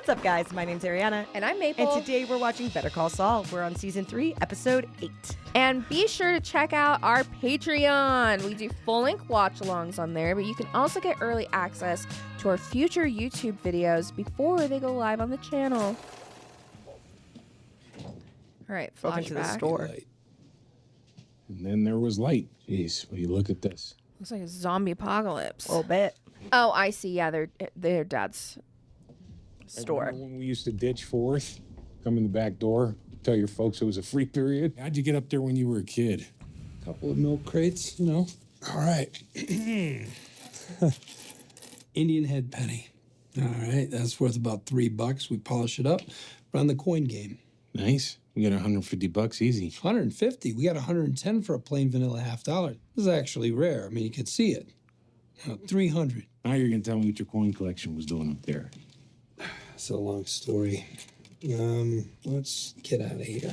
What's up, guys? My name's Arianna. And I'm Maple. And today we're watching Better Call Saul. We're on Season 3, Episode 8. And be sure to check out our Patreon. We do full-length watch-alongs on there, but you can also get early access to our future YouTube videos before they go live on the channel. All right, Welcome to the flashback. store. And then there was light. Jeez, will you look at this? Looks like a zombie apocalypse. A little bit. Oh, I see. Yeah, they're dad's store. Remember when we used to ditch Fourth, come in the back door, tell your folks it was a free period? How'd you get up there when you were a kid? Couple of milk crates, you know. All right. Indian head penny. All right, that's worth about $3. We polish it up, run the coin game. Nice. We got $150 easy. 150. We got 110 for a plain vanilla $50. This is actually rare. I mean, you could see it. 300. Now you're gonna tell me what your coin collection was doing up there. It's a long story. Let's get out of here.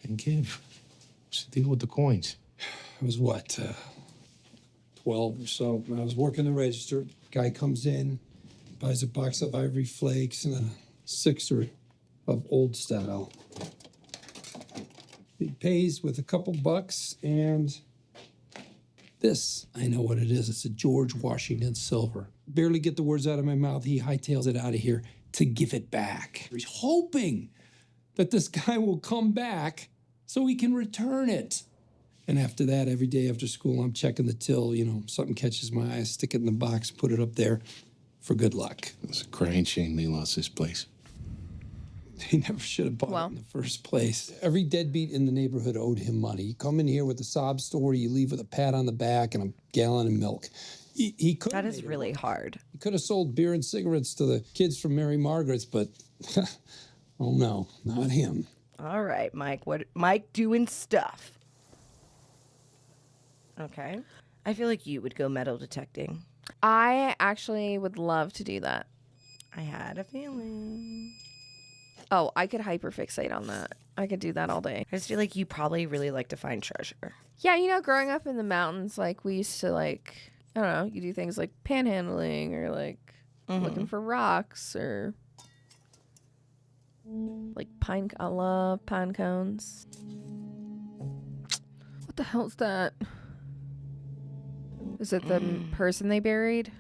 And kid, what's the deal with the coins? I was what, 12 or so. I was working the register. Guy comes in, buys a box of ivory flakes and a sixer of old style. He pays with a couple bucks and this. I know what it is. It's a George Washington silver. Barely get the words out of my mouth. He hightails it out of here to give it back. He's hoping that this guy will come back so he can return it. And after that, every day after school, I'm checking the till. You know, something catches my eye, I stick it in the box, put it up there for good luck. It's a crying shame they lost this place. He never should have bought it in the first place. Every deadbeat in the neighborhood owed him money. You come in here with a sob story, you leave with a pat on the back and a gallon of milk. He could. That is really hard. He could have sold beer and cigarettes to the kids from Mary Margaret's, but oh no, not him. All right, Mike. Mike doing stuff. Okay. I feel like you would go metal detecting. I actually would love to do that. I had a feeling. Oh, I could hyperfixate on that. I could do that all day. I just feel like you probably really like to find treasure. Yeah, you know, growing up in the mountains, like, we used to, like, I don't know, you do things like panhandling or, like, looking for rocks or, like, I love pine cones. What the hell's that? Is it the person they buried?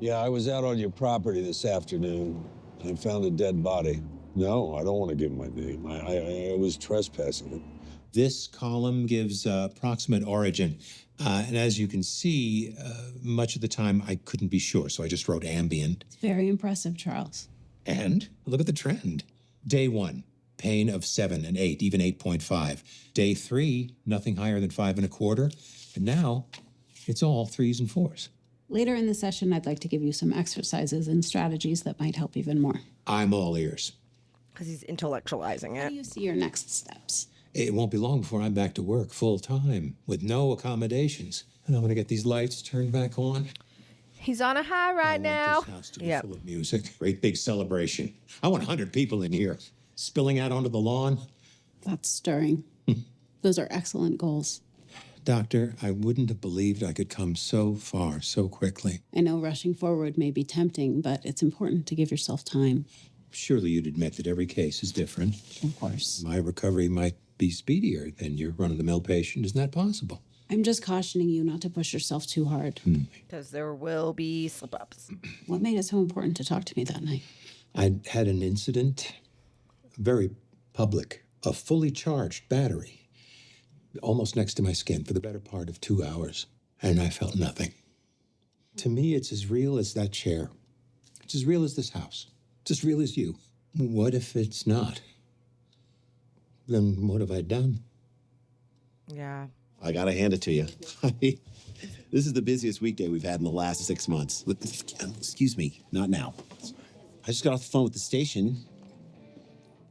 Yeah, I was out on your property this afternoon. I found a dead body. No, I don't want to give my name. I was trespassing. This column gives approximate origin. And as you can see, much of the time I couldn't be sure, so I just wrote ambient. It's very impressive, Charles. And look at the trend. Day 1, pain of 7 and 8, even 8.5. Day 3, nothing higher than 5 1/4. And now, it's all 3s and 4s. Later in the session, I'd like to give you some exercises and strategies that might help even more. I'm all ears. Because he's intellectualizing How it. do you see your next steps? It won't be long before I'm back to work full time with no accommodations. And I'm going to get these lights turned back on. He's on a high right now. I want this house to be full of music. Great big celebration. I want 100 people in here spilling out onto the lawn. That's stirring. Those are excellent goals. Doctor, I wouldn't have believed I could come so far so quickly. I know rushing forward may be tempting, but it's important to give yourself time. Surely you'd admit that every case is different. Of course. My recovery might be speedier than your run-of-the-mill patient. Isn't that possible? I'm just cautioning you not to push yourself too hard. Because there will be slip-ups. What made it so important to talk to me that night? I'd had an incident, very public, a fully charged battery, almost next to my skin for the better part of 2 hours, and I felt nothing. To me, it's as real as that chair. It's as real as this house. It's as real as you. What if it's not? Then what have I done? Yeah. I gotta hand it to you. This is the busiest weekday we've had in the last 6 months. Excuse me, not now. I just got off the phone with the station.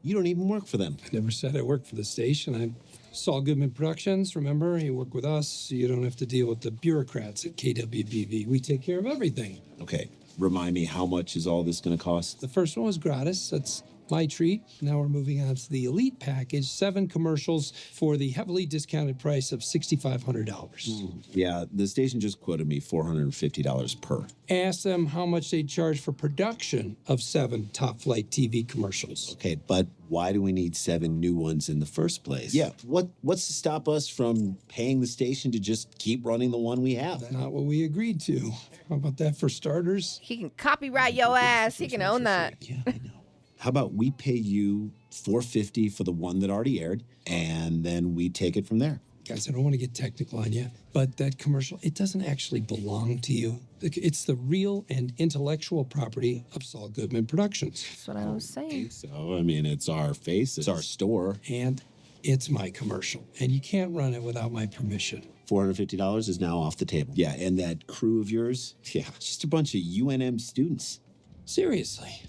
You don't even work for them. I never said I worked for the station. I Saul Goodman Productions, remember? You work with us. You don't have to deal with the bureaucrats at KWBV. We take care of everything. Okay, remind me, how much is all this gonna cost? The first one was gratis. That's My treat. Now we're moving on to the elite package. 7 commercials for the heavily discounted price of $6,500. Yeah, the station just quoted me $450 per. Ask them how much they charge for production of 7 top-flight TV commercials. Okay, but why do we need 7 new ones in the first place? Yeah, what's to stop us from paying the station to just keep running the one we have? Not what we agreed to. How about that for starters? He can copyright your ass. He can own that. Yeah, I know. How about we pay you $450 for the one that already aired, and then we take it from there? Guys, I don't want to get technical on you, but that commercial, it doesn't actually belong to you. It's the real and intellectual property of Saul Goodman Productions. That's what I was saying. So, I mean, it's our face, it's our store. And it's my commercial, and you can't run it without my permission. $450 is now off the table. Yeah, and that crew of yours, yeah, just a bunch of UNM students. Seriously.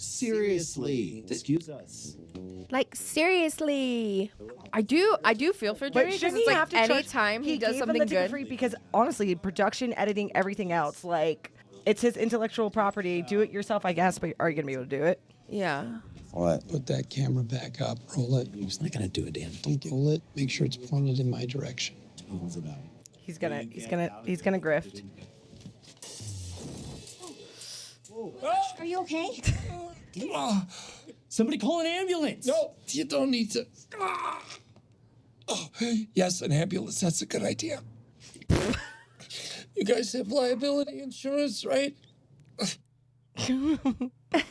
Excuse us. Like, seriously. I do feel for Jimmy because shouldn't it's he like have to charge- anytime he does gave them something the ticket good. free because honestly, production, editing, everything else, like it's his intellectual property. Do it yourself, I guess, but are you gonna be able to do it? Yeah. What? Put that camera back up. Roll it. He's not gonna do it, Dan. Roll it. Make sure it's pointed in my direction. He's gonna grift. Are you okay? Somebody call an ambulance. No, you don't need to. Oh, yes, an ambulance. That's a good idea. You guys have liability insurance, right? To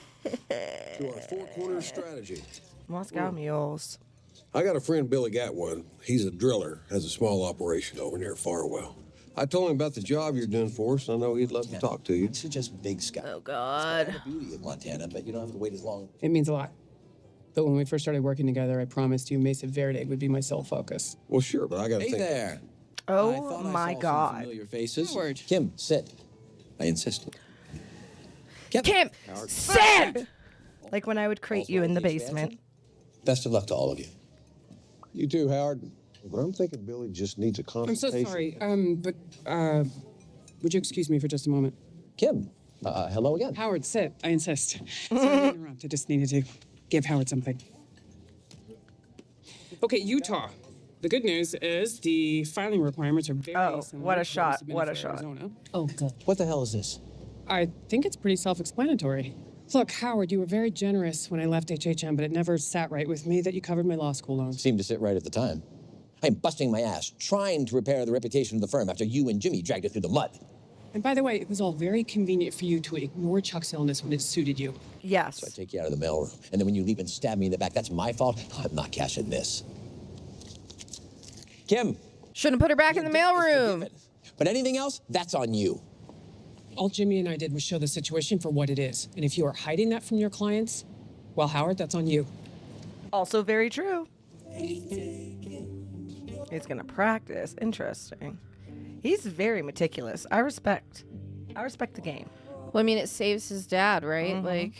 our 4-corner strategy. Moscow mules. I got a friend, Billy got one. He's a driller, has a small operation over near Farwell. I told him about the job you're doing for us. I know he'd love to talk to you. It's just big sky. Oh, God. Beauty of Montana, but you don't have to wait as long. It means a lot. But when we first started working together, I promised you Mesa Verde would be my sole focus. Well, sure, but I got to think. there. Oh my God. Familiar faces. Howard. Kim, sit. I insisted. Kim, sit! Like when I would crate you in the basement. Best of luck to all of you. You too, Howard. But I'm thinking Billy just needs a I'm so consultation. sorry. But would you excuse me for just a moment? Kim, hello again. Howard, sit. I insist. Sorry to interrupt. I just needed to give Howard something. Okay, Utah. The good news is the filing requirements are very Oh, similar what a to shot, submitted what a for shot. Arizona. Oh, good. What the hell is this? I think it's pretty self-explanatory. Look, Howard, you were very generous when I left HHM, but it never sat right with me that you covered my law school loans. Seemed to sit right at the time. I'm busting my ass, trying to repair the reputation of the firm after you and Jimmy dragged it through the mud. And by the way, it was all very convenient for you to ignore Chuck's illness when it suited you. Yes. So I take you out of the mailroom, and then when you leave and stab me in the back, that's my fault. I'm not cashing this. Kim. Shouldn't put her back in the mailroom. But anything else, that's on you. All Jimmy and I did was show the situation for what it is. And if you are hiding that from your clients, well, Howard, that's on you. Also very true. He's gonna practice. Interesting. He's very meticulous. I respect the game. Well, I mean, it saves his dad, right? Mm-hmm. Like,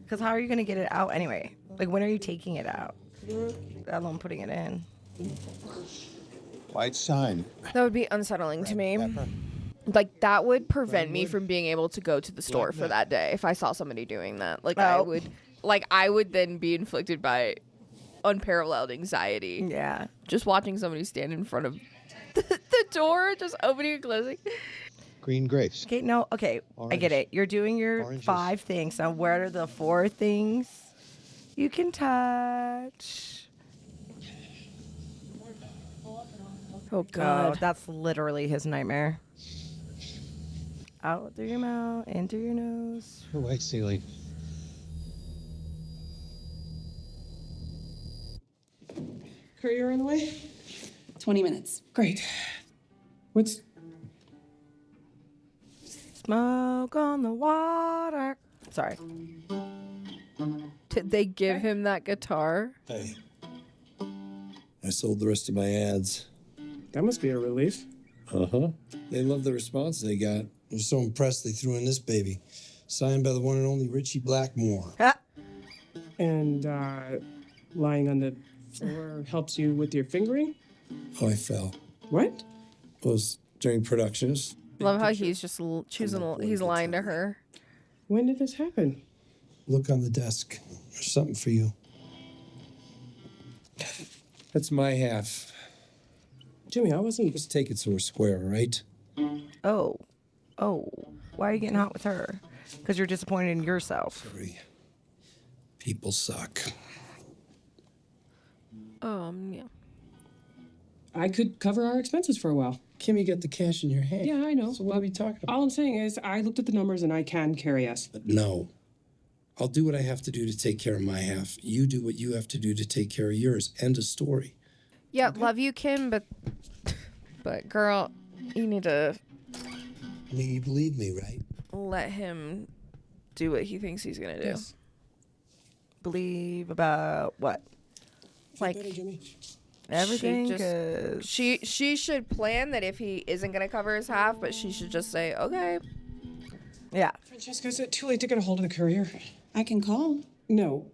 Because how are you gonna get it out anyway? Like, when are you taking it out? Let alone putting it in. White sign. that would be unsettling to me. Like, that would prevent me from being able to go to the store for that day if I saw somebody doing that. Like, I would then be inflicted by unparalleled anxiety. Yeah. Just watching somebody stand in front of the door, just opening and closing. Green grapes. Okay, no, okay, I get it. You're doing your Oranges. 5 things. Now, what are the 4 things you can touch? Oh, God. Oh, that's literally his nightmare. Out through your mouth, in through your nose. White ceiling. Courier on the way? 20 minutes. Great. What's... Smoke on the water. Sorry. Did they give him that guitar? Hey, I sold the rest of my ads. That must be a relief. Uh-huh. They love the response they got. I'm so impressed they threw in this baby. Signed by the one and only Richie Blackmore. And lying on the floor helps you with your fingering? Oh, I fell. What? It was during production. It was Love how he's just choosing. He's lying to her. When did this happen? Look on the desk. There's something for you. That's my half. Jimmy, I wasn't. Just take it so we're square, all right? Oh. Why are you getting hot with her? Because you're disappointed in yourself. Sorry. People suck. Yeah. I could cover our expenses for a while. Kim, you got the cash in your hand. Yeah, I know. So what are we talking about? All I'm saying is I looked at the numbers and I can carry us. No. I'll do what I have to do to take care of my half. You do what you have to do to take care of yours. End of story. Yeah, love you, Kim, but girl, you need to I mean, you believe me, right? let him do what he thinks he's gonna do. Yes. Believe about what? Like Everything. She should plan that if he isn't gonna cover his half, but she should just say, okay. Yeah. Francesca, is it too late to get a hold of the courier? I can call. No.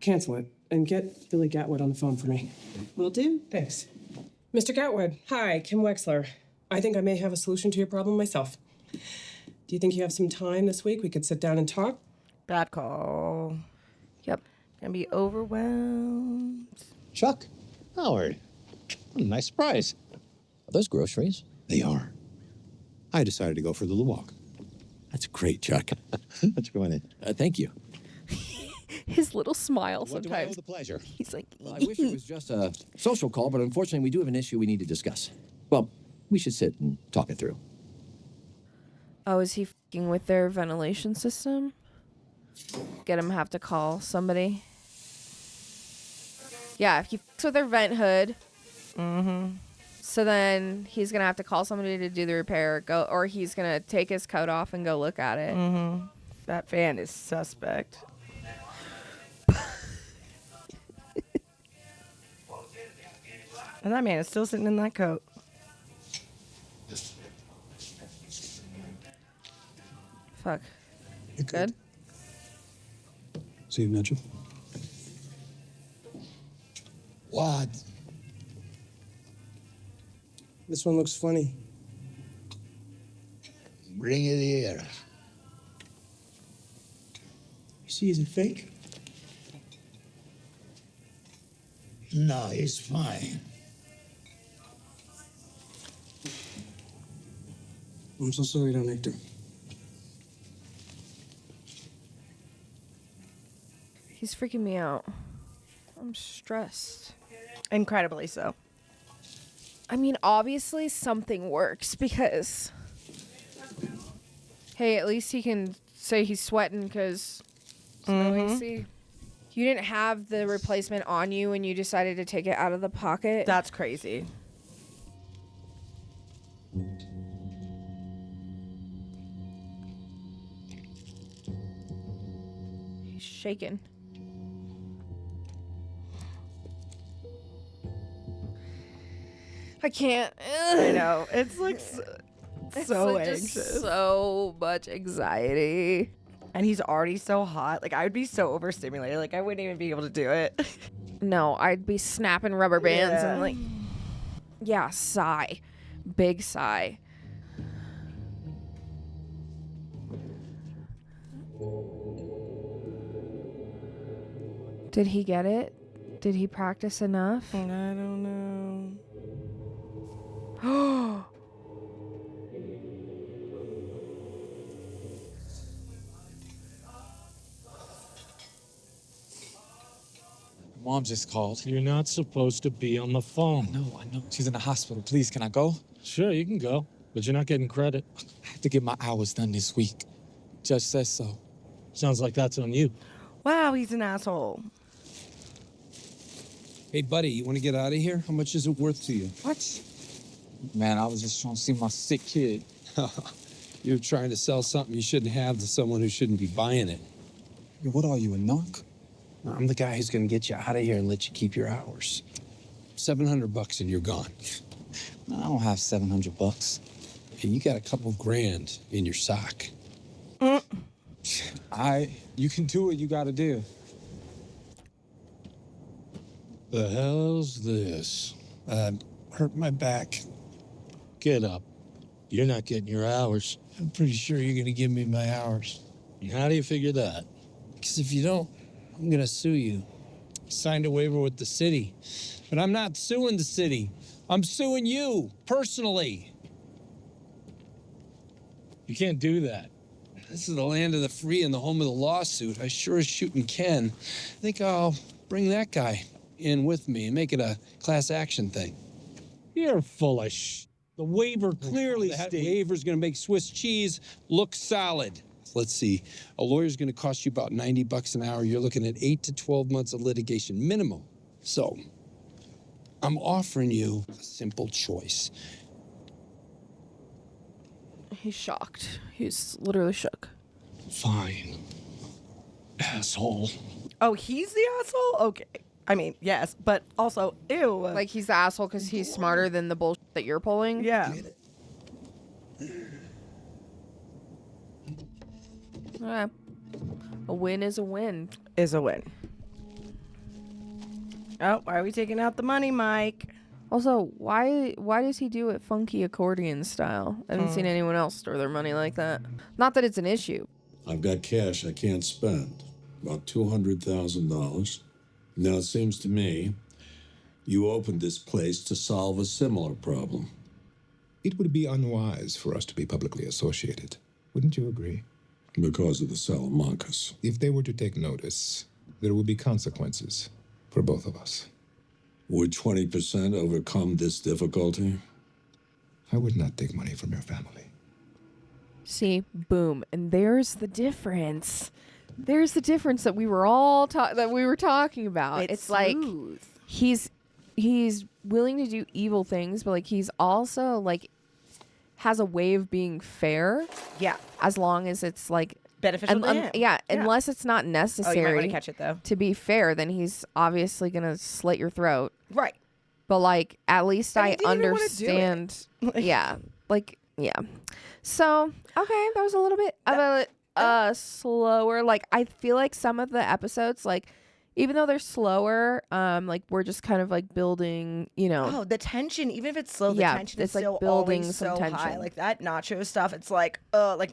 Cancel it and get Billy Gatwood on the phone for me. Will do. Thanks. Mr. Gatwood, hi, Kim Wexler. I think I may have a solution to your problem myself. Do you think you have some time this week? We could sit down and talk? Bad call. Yep. Gonna be overwhelmed. Chuck, Howard, what a nice surprise. Are those groceries? They are. I decided to go for a little walk. That's great, Chuck. Let's go in. Thank you. His little smile What do I owe sometimes. the pleasure? He's like, Well, I wish it was just a social call, but unfortunately, we do have an issue we need to discuss. Well, we should sit and talk it through. oh, is he fucking with their ventilation system? Get him to have to call somebody. Yeah, if he fucks with their vent hood, so then he's gonna have to call somebody to do the repair, or he's gonna take his coat off and go look at it. That fan is suspect. And that man is still sitting in that coat. Fuck. You're Good. See you, Nacho. What? This one looks funny. Bring it here. You see, is it fake? No, it's fine. I'm so sorry, Don Hector. He's freaking me out. I'm stressed. Incredibly so. I mean, obviously something works because, hey, at least he can say he's sweating because it's no AC. You didn't have the replacement on you and you decided to take it out of the pocket. That's crazy. He's shaking. I can't. I know. It's like so like just anxious. so much anxiety. And he's already so hot. Like, I would be so overstimulated. Like, I wouldn't even be able to do it. No, I'd be snapping rubber bands Yeah. and like, yeah, sigh. Big sigh. Did he get it? Did he practice enough? I don't know. Mom just called. You're not supposed to be on the phone. No, I know. She's in the hospital. Please, can I go? Sure, you can go, but you're not getting credit. I have to get my hours done this week. Judge says so. Sounds like that's on you. Wow, he's an asshole. Hey, buddy, you want to get out of here? How much is it worth to you? What? Man, I was just trying to see my sick kid. You're trying to sell something you shouldn't have to someone who shouldn't be buying it. Yo, what are you, a narc? I'm the guy who's going to get you out of here and let you keep your hours. $700 and you're gone. No, I don't have $700. And you got a couple grand in your sock. You can do what you gotta do. The hell's this? Hurt my back. Get up. You're not getting your hours. I'm pretty sure you're going to give me my hours. How do you figure that? Because if you don't, I'm going to sue you. Signed a waiver with the city. But I'm not suing the city. I'm suing you, personally. You can't do that. This is the land of the free and the home of the lawsuit. I sure as shooting can. I think I'll bring that guy in with me and make it a class action thing. You're full of The waiver clearly That states. waiver's going to make Swiss cheese look solid. Let's see. A lawyer's going to cost you about $90 an hour. You're looking at 8 to 12 months of litigation minimum. So, I'm offering you a simple choice. He's shocked. He's literally shook. Fine. Asshole. Oh, he's the asshole? Okay. I mean, yes, but also, ew. Like he's the asshole because he's smarter than the bullshit that you're pulling? Yeah. A win is a win. Is a win. Oh, why are we taking out the money, Mike? Also, why does he do it funky accordion style? I haven't seen anyone else store their money like that. Not that it's an issue. I've got cash I can't spend, about $200,000. Now it seems to me you opened this place to solve a similar problem. It would be unwise for us to be publicly associated. Wouldn't you agree? Because of the Salamancas. If they were to take notice, there would be consequences for both of us. Would 20% overcome this difficulty? I would not take money from your family. See, boom, and there's the difference. There's the difference that we were all talking about. It's like he's willing to do evil things, but like he's also like has a way of being fair. Yeah. As long as it's like beneficial to him. Yeah, unless it's not necessary. Oh, you might want to catch it though. To be fair, then he's obviously gonna slit your throat. Right. But like at least I understand. Yeah. Like yeah. So okay, that was a little bit of a slower. Like I feel like some of the episodes, like even though they're slower, like we're just kind of like building, you know. Oh, the tension, even if it's slow, the Yeah, tension it's is like still building always some so high. tension. Like that nacho stuff, it's like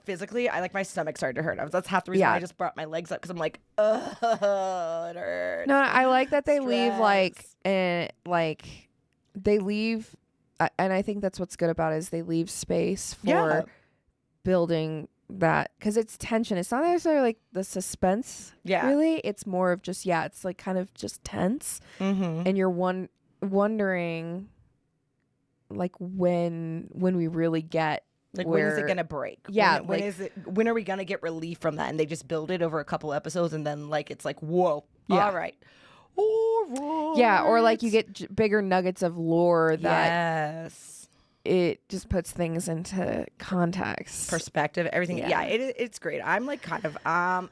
physically, my stomach started to hurt. That's half the reason why I just brought my legs up because I'm like, it hurts. No, I like that they leave like they leave, and I think that's what's good about it is they leave space for building that because it's tension. It's not necessarily like the suspense. Yeah, really, it's more of just it's like kind of just tense, and you're wondering like when we really get. Like when is it gonna break? Yeah, when are we gonna get relief from that? And they just build it over a couple episodes, and then like it's like whoa, all right. Yeah, or like you get bigger nuggets of lore that it just puts things into context, perspective, everything. Yeah, it's great. I'm like kind of I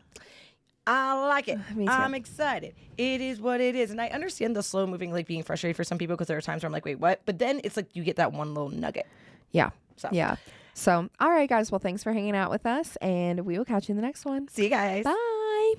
like it. I'm excited. It is what it is, and I understand the slow moving like being frustrating for some people because there are times where I'm like, wait, what? But then it's like you get that one little nugget. Yeah. So. Yeah. So, all right, guys. Well, thanks for hanging out with us, and we will catch you in the next one. See you guys. Bye.